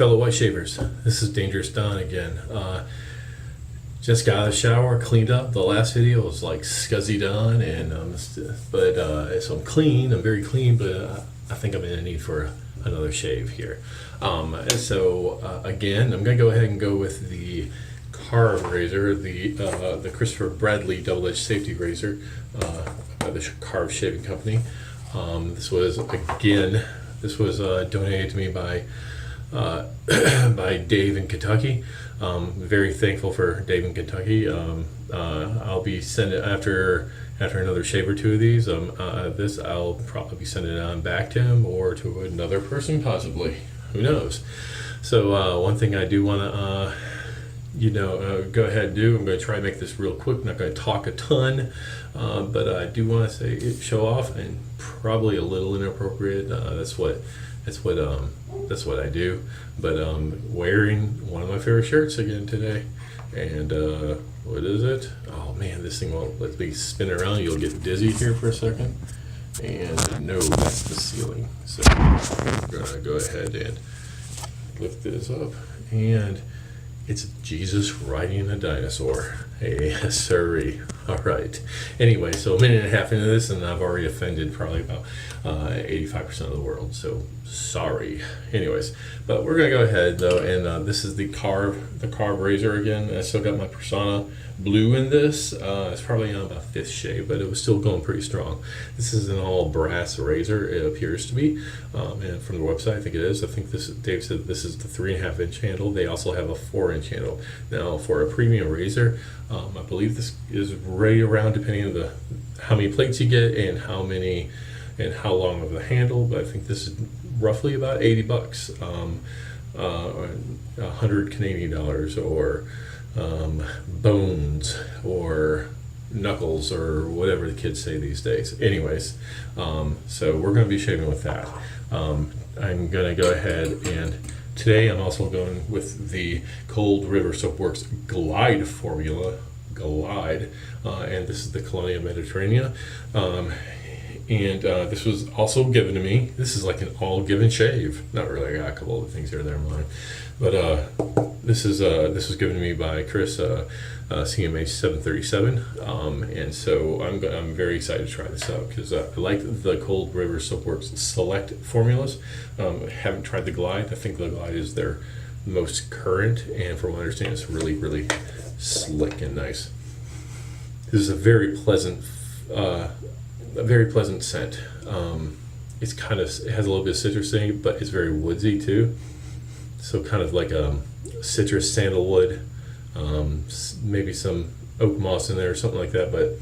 fellow white shavers. This is Dangerous Don again. Just got out of the shower, cleaned up. The last video was like scuzzy Don, and so I'm clean. I'm very clean, but I think I'm in a need for another shave here. Again, I'm gonna go ahead and go with the Karve Razor, the Christopher Bradley double-edged safety razor by the Karve Shaving Company. This was donated to me by Dave in Kentucky. Very thankful for Dave in Kentucky. I'll be sending after another shave or two of these. I'll probably be sending it on back to him or to another person, possibly. Who knows? So one thing I do want to go ahead and do. I'm going to try and make this real quick. I'm not going to talk a ton, but I do want to show off, and probably a little inappropriate. That's what I do. But wearing one of my favorite shirts again today. And what is it? Oh man, this thing won't let me spin around. You'll get dizzy here for a second. And no, that's the ceiling. So I'm gonna go ahead and lift this up, and it's Jesus riding a dinosaur. Hey, sorry. All right. Anyway, so a minute and a half into this, and I've already offended probably about 85% of the world. So sorry. Anyways, but we're gonna go ahead though, and this is the Karve Razor again. I still got my Persona blue in this. It's probably on about 5th shave, but it was still going pretty strong. This is an all brass razor, it appears to be, and from the website I think it is. I think Dave said this is the 3.5-inch handle. They also have a 4-inch handle. Now for a premium razor, I believe this is right around, depending on how many plates you get and how long of the handle, but I think this is roughly about 80 bucks, 100 Canadian dollars, or bones, or knuckles, or whatever the kids say these days. Anyways, so we're going to be shaving with that. I'm going to go ahead, and today I'm also going with the Cold River Soapworks Glide formula, and this is the Colonia Mediterranea. And this was also given to me. This is like an all given shave. Not really. I got a couple of things here and there in mine, but this was given to me by Chris, CMH 737, and so I'm very excited to try this out because I like the Cold River Soapworks Select formulas. Haven't tried the Glide. I think the Glide is their most current, and from what I understand, it's really, really slick and nice. This is a very pleasant scent. It has a little bit of citrus in it, but it's very woodsy too. So kind of like a citrus, sandalwood, maybe some oak moss in there or something like that, but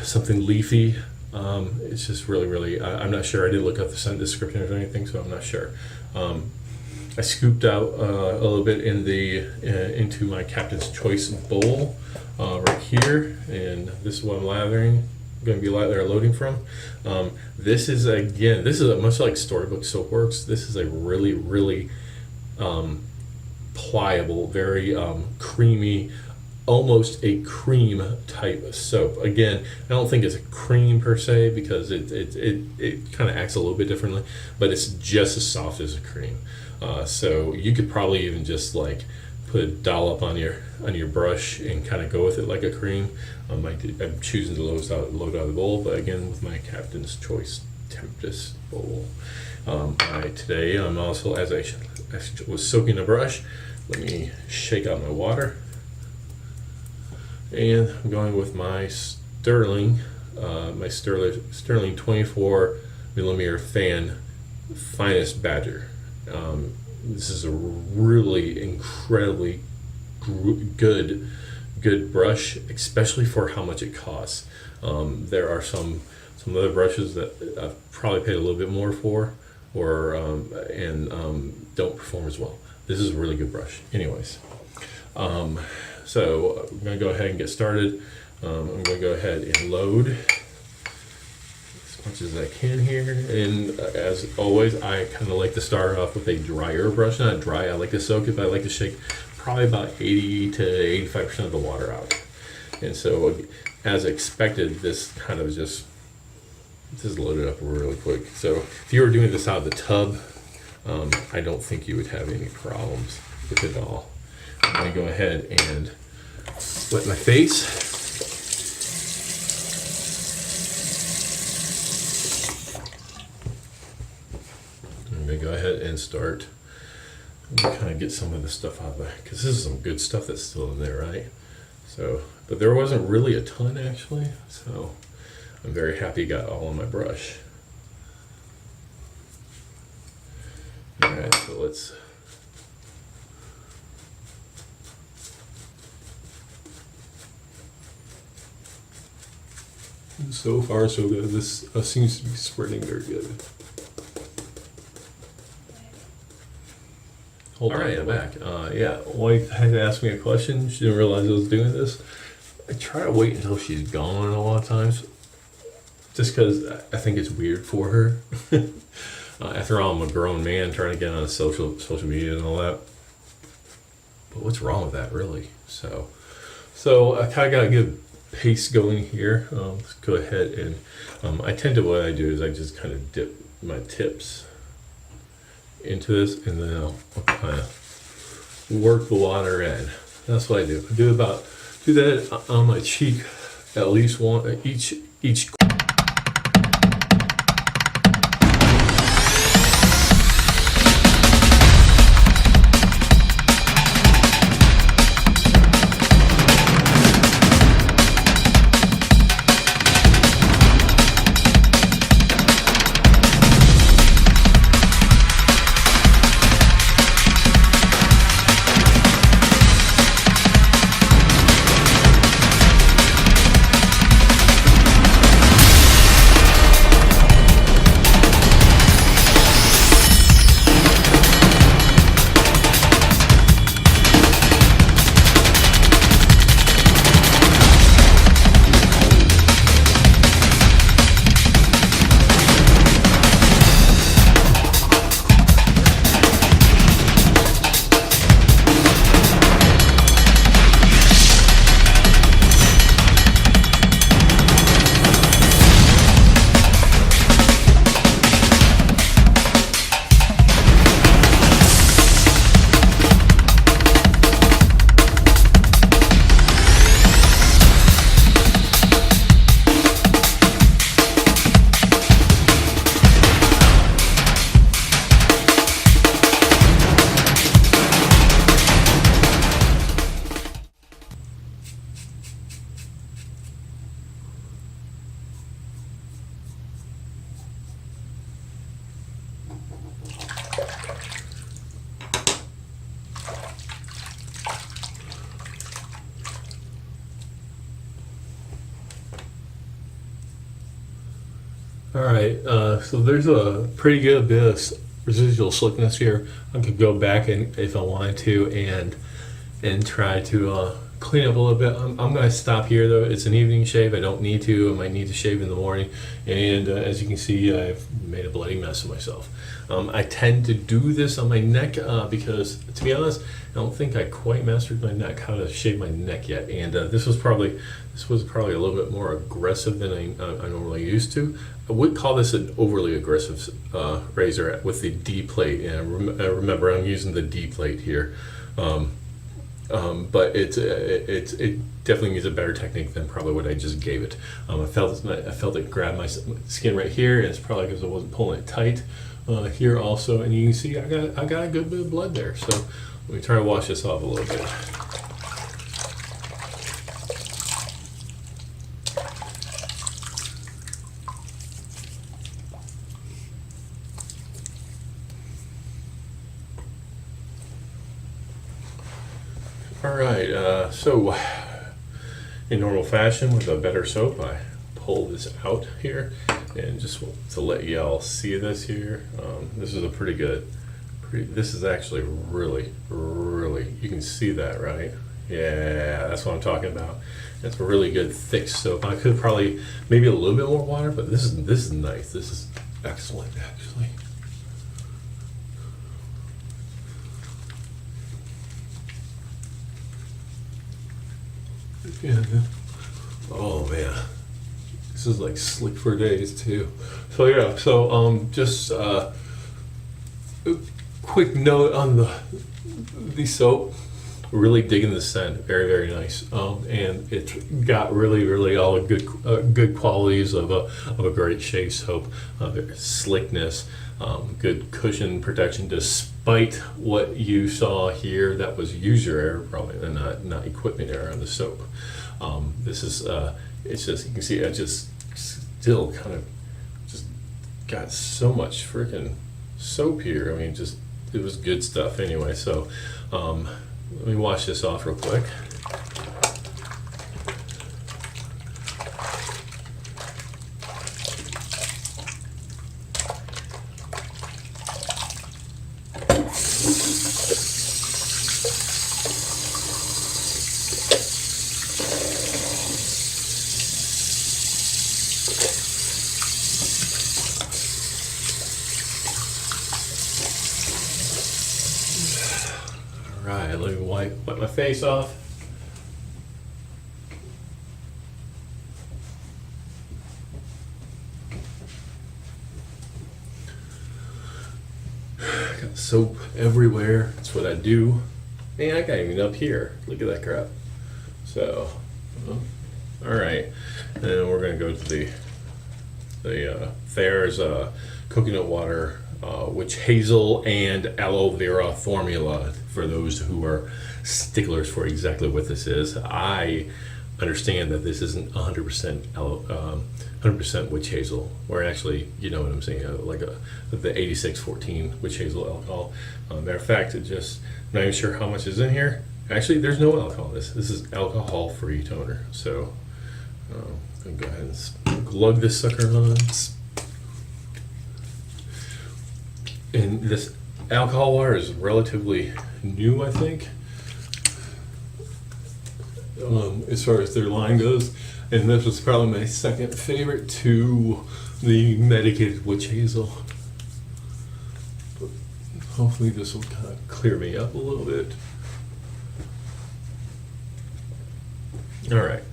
something leafy. It's just really, really, I'm not sure. I didn't look up the scent description or anything, so I'm not sure. I scooped out a little bit into my Captain's Choice bowl right here, and this is what I'm going to be loading from. This is much like Storybook Soapworks. This is a really, really pliable, very creamy, almost a cream type soap. Again, I don't think it's a cream per se, because it kind of acts a little bit differently, but it's just as soft as a cream. So you could probably even just like put a dollop on your brush and kind of go with it like a cream. I'm choosing to load out of the bowl, but again with my Captain's Choice Tempest bowl. Today I'm also, as I was soaking the brush, let me shake out my water, and I'm going with my Sterling 24mm fan finest badger. This is a really incredibly good brush, especially for how much it costs. There are some other brushes that I've probably paid a little bit more for, or don't perform as well. This is a really good brush. Anyways, so I'm going to go ahead and get started. I'm going to go ahead and load as much as I can here, and as always, I kind of like to start off with a drier brush. Not dry, I like to soak it, but I like to shake probably about 80 to 85% of the water out. And so, as expected, this kind of just loaded up really quick. So if you were doing this out of the tub, I don't think you would have any problems with it all. I'm gonna go ahead and wet my face. I'm gonna go ahead and start. Kind of get some of the stuff out of it, because this is some good stuff that's still in there, right? So, but there wasn't really a ton actually, so I'm very happy got all on my brush. All right, so let's. So far, so good. This seems to be spreading very good. All right, I'm back. Yeah, wife had asked me a question. She didn't realize I was doing this. I try to wait until she's gone a lot of times, just because I think it's weird for her. After all, I'm a grown man trying to get on social media and all that. But what's wrong with that, really? So I kind of got a good pace going here. Let's go ahead and I tend to, what I do is I just kind of dip my tips into this, and then I'll kind of work the water in. That's what I do. I do that on my cheek at least one each. All right, so there's a pretty good bit of residual slickness here. I could go back and if I wanted to and try to clean up a little bit. I'm going to stop here though. It's an evening shave. I don't need to. I might need to shave in the morning. And as you can see, I've made a bloody mess of myself. I tend to do this on my neck because, to be honest, I don't think I quite mastered my neck, how to shave my neck yet. And this was probably a little bit more aggressive than I normally used to. I would call this an overly aggressive razor with the D plate. And remember, I'm using the D plate here. But it definitely needs a better technique than probably what I just gave it. I felt it grab my skin right here, and it's probably because I wasn't pulling it tight here also. And you can see I got a good bit of blood there. So let me try to wash this off a little bit. All right, so in normal fashion with a better soap, I pull this out here, and just to let y'all see this here, this is a pretty good, this is actually really, you can see that, right? Yeah, that's what I'm talking about. It's a really good thick soap. I could probably, maybe a little bit more water, but this is nice. This is excellent, actually. Yeah. Oh man, this is like slick for days too. So yeah, so just quick note on the soap. Really digging the scent, very very nice, and it's got really all the good qualities of a great shave soap, slickness, good cushion protection, despite what you saw here. That was user error, probably, and not equipment error on the soap. This is it's just, you can see, I just still kind of just got so much freaking soap here. I mean, just, it was good stuff anyway. So let me wash this off real quick. Right, let me wipe my face off. Got soap everywhere. That's what I do. Man, I got even up here. Look at that crap. So, all right, and then we're gonna go to the Thayer's coconut water, witch hazel and aloe vera formula, for those who are sticklers for exactly what this is. I understand that this isn't 100% 100% witch hazel, or actually, you know what I'm saying, like the 8614 witch hazel alcohol. Matter of fact, I'm not even sure how much is in here. Actually, there's no alcohol. This is alcohol-free toner. So I'm gonna go ahead and glug this sucker on. And this alcohol water is relatively new, I think, as far as their line goes. And this was probably my second favorite to the medicated witch hazel. But hopefully this will kind of clear me up a little bit. All right.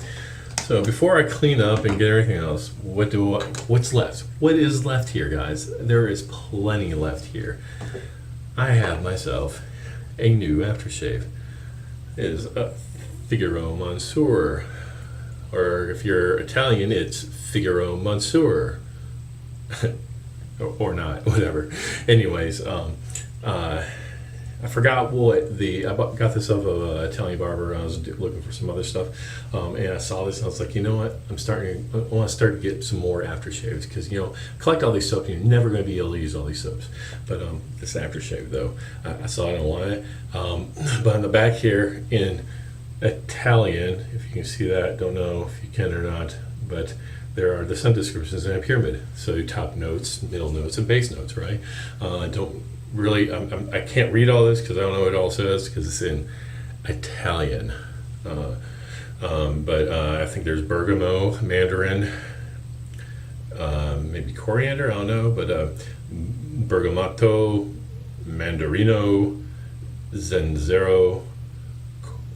So before I clean up and get everything else, what's left? What is left here, guys? There is plenty left here. I have myself a new aftershave. It is a Figaro Monsieur, or if you're Italian, it's Figaro Monsieur, or not, whatever. Anyways, I forgot what I got this off of an Italian barber. I was looking for some other stuff, and I saw this and I was like, you know what? I want to start to get some more aftershaves, because, you know, collect all these soaps, and you're never going to be able to use all these soaps. But this aftershave, though, I saw it and wanted it. But on the back here in Italian, if you can see that, don't know if you can or not, but there are the scent descriptions in a pyramid. So top notes, middle notes, and base notes, right? Don't really, I can't read all this because I don't know what it all says, because it's in Italian. But I think there's bergamot, mandarin, maybe coriander, I don't know, but bergamotto, mandarino, zenzero,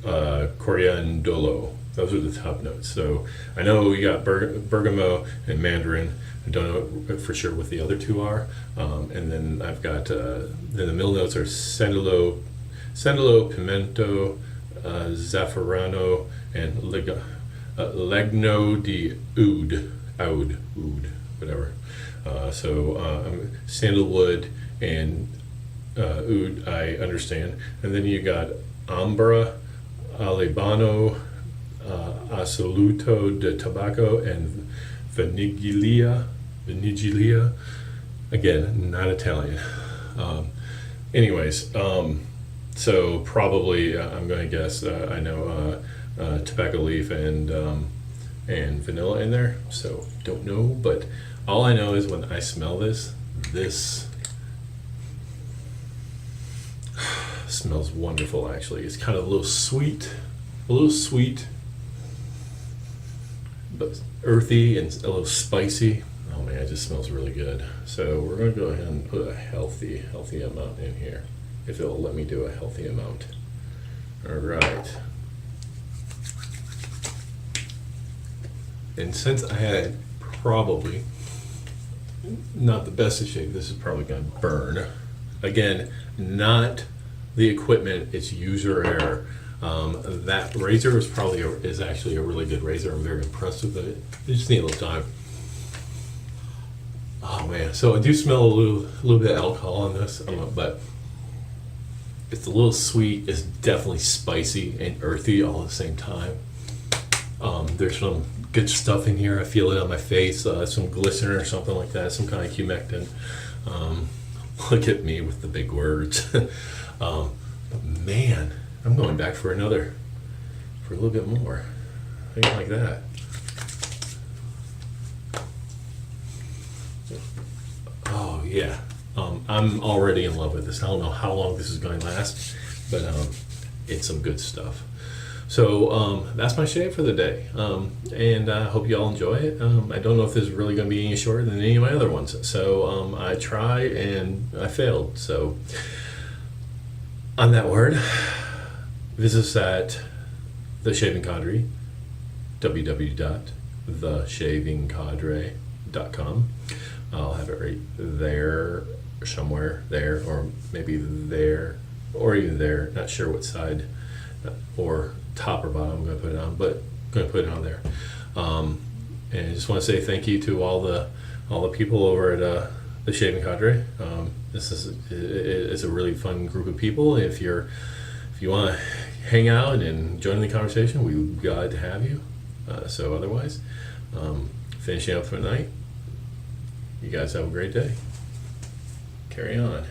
coriandolo. Those are the top notes. So I know we got bergamot and mandarin. I don't know for sure what the other two are. And then I've got, then the middle notes are sandalo, pimento, zafferano, and legno di oud, whatever. So sandalwood and oud, I understand. And then you got ambra, alibano, assoluto de tobacco, and vanigilia. Again, not Italian. Anyways, so probably I'm going to guess, I know tobacco leaf and vanilla in there. So don't know, but all I know is when I smell this smells wonderful. Actually, it's kind of a little sweet, but earthy and a little spicy. Oh man, it just smells really good. So we're going to go ahead and put a healthy amount in here, if it'll let me do a healthy amount. All right. And since I had probably not the best of shave, this is probably going to burn. Again, not the equipment, it's user error. That razor is actually a really good razor. I'm very impressed with it. You just need a little time. Oh man, so I do smell a little bit of alcohol on this, but it's a little sweet. It's definitely spicy and earthy all at the same time. There's some good stuff in here. I feel it on my face, some glycerin or something like that, some kind of humectant. Look at me with the big words. But man, I'm going back for a little bit more. Things like that. Oh yeah, I'm already in love with this. I don't know how long this is going to last, but it's some good stuff. So that's my shave for the day, and I hope you all enjoy it. I don't know if this is really going to be any shorter than any of my other ones. So I tried and I failed. So on that word, visit us at The Shaving Cadre, www.theshavingcadre.com. I'll have it right there, somewhere there, or maybe there, or even there. Not sure what side, or top or bottom I'm going to put it on, but I'm going to put it on there. And I just want to say thank you to all the people over at The Shaving Cadre. This is a really fun group of people. If you want to hang out and join in the conversation, we'd be glad to have you. So otherwise, finishing up for the night. You guys have a great day. Carry on.